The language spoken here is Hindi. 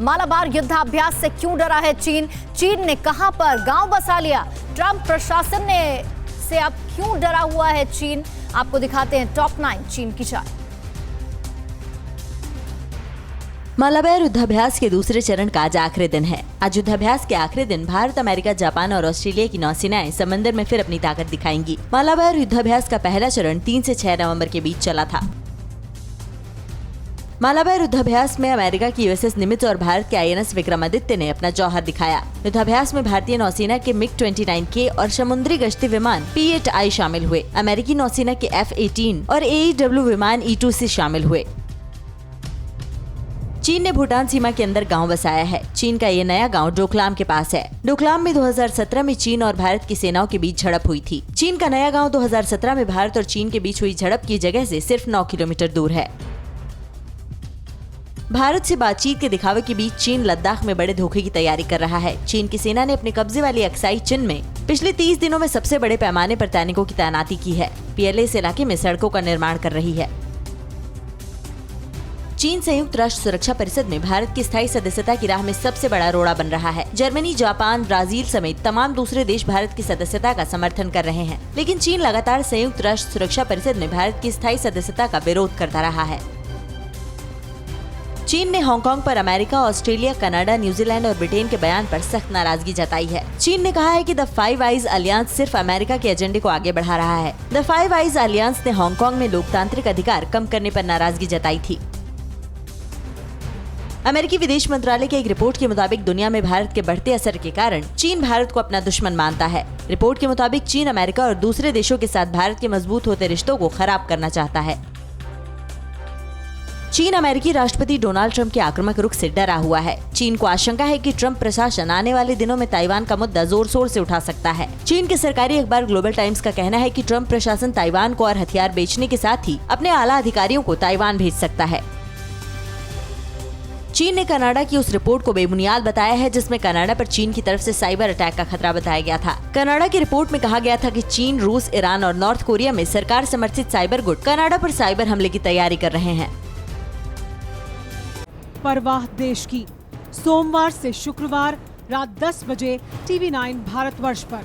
मालाबार युद्धाभ्यास से क्यों डरा है चीन? चीन ने कहां पर गांव बसा लिया? ट्रंप प्रशासन से अब क्यों डरा हुआ है चीन? आपको दिखाते हैं टॉप 9 चीन की चाल। मालाबार युद्धाभ्यास के दूसरे चरण का आज आखिरी दिन है। आज युद्धाभ्यास के आखिरी दिन भारत, अमेरिका, जापान और ऑस्ट्रेलिया की नौसेनाएं समंदर में फिर अपनी ताकत दिखाएंगी। मालाबार युद्धाभ्यास का पहला चरण 3 से 6 नवंबर के बीच चला था। मालाबार युद्धाभ्यास में अमेरिका की यूएसएस निमित्ज और भारत के आईएनएस विक्रमादित्य ने अपना जौहर दिखाया। युद्धाभ्यास में भारतीय नौसेना के MiG-29K और समुद्री गश्ती विमान P-8I शामिल हुए। अमेरिकी नौसेना के F-18 और AEW विमान E-2C शामिल हुए। चीन ने भूटान सीमा के अंदर गांव बसाया है। चीन का ये नया गांव डोकलाम के पास है। डोकलाम में 2017 में चीन और भारत की सेनाओं के बीच झड़प हुई थी। चीन का नया गांव 2017 में भारत और चीन के बीच हुई झड़प की जगह से सिर्फ 9 किलोमीटर दूर है। भारत से बातचीत के दिखावे के बीच चीन लद्दाख में बड़े धोखे की तैयारी कर रहा है। चीन की सेना ने अपने कब्जे वाली अक्साई चिन में पिछले 30 दिनों में सबसे बड़े पैमाने पर सैनिकों की तैनाती की है। PLA इस इलाके में सड़कों का निर्माण कर रही है। चीन संयुक्त राष्ट्र सुरक्षा परिषद में भारत की स्थायी सदस्यता की राह में सबसे बड़ा रोड़ा बन रहा है। जर्मनी, जापान, ब्राजील समेत तमाम दूसरे देश भारत की सदस्यता का समर्थन कर रहे हैं, लेकिन चीन लगातार संयुक्त राष्ट्र सुरक्षा परिषद में भारत की स्थायी सदस्यता का विरोध करता रहा है। चीन ने हांगकांग पर अमेरिका, ऑस्ट्रेलिया, कनाडा, न्यूजीलैंड और ब्रिटेन के बयान पर सख्त नाराजगी जताई है। चीन ने कहा है कि द फाइव आइज अलियांस सिर्फ अमेरिका के एजेंडे को आगे बढ़ा रहा है। द फाइव आइज अलियांस ने हांगकांग में लोकतांत्रिक अधिकार कम करने पर नाराजगी जताई थी। अमेरिकी विदेश मंत्रालय की एक रिपोर्ट के मुताबिक दुनिया में भारत के बढ़ते असर के कारण चीन भारत को अपना दुश्मन मानता है। रिपोर्ट के मुताबिक चीन अमेरिका और दूसरे देशों के साथ भारत के मजबूत होते रिश्तों को खराब करना चाहता है। चीन अमेरिकी राष्ट्रपति डोनाल्ड ट्रंप के आक्रामक रुख से डरा हुआ है। चीन को आशंका है कि ट्रंप प्रशासन आने वाले दिनों में ताइवान का मुद्दा जोर शोर से उठा सकता है। चीन के सरकारी अखबार ग्लोबल टाइम्स का कहना है कि ट्रंप प्रशासन ताइवान को और हथियार बेचने के साथ ही अपने आला अधिकारियों को ताइवान भेज सकता है। चीन ने कनाडा की उस रिपोर्ट को बेबुनियाद बताया है जिसमें कनाडा पर चीन की तरफ से साइबर अटैक का खतरा बताया गया था। कनाडा की रिपोर्ट में कहा गया था कि चीन, रूस, ईरान और नॉर्थ कोरिया में सरकार समर्थित साइबर गुट कनाडा पर साइबर हमले की तैयारी कर रहे हैं। परवाह देश की, सोमवार से शुक्रवार रात 10 बजे TV9 भारतवर्ष पर।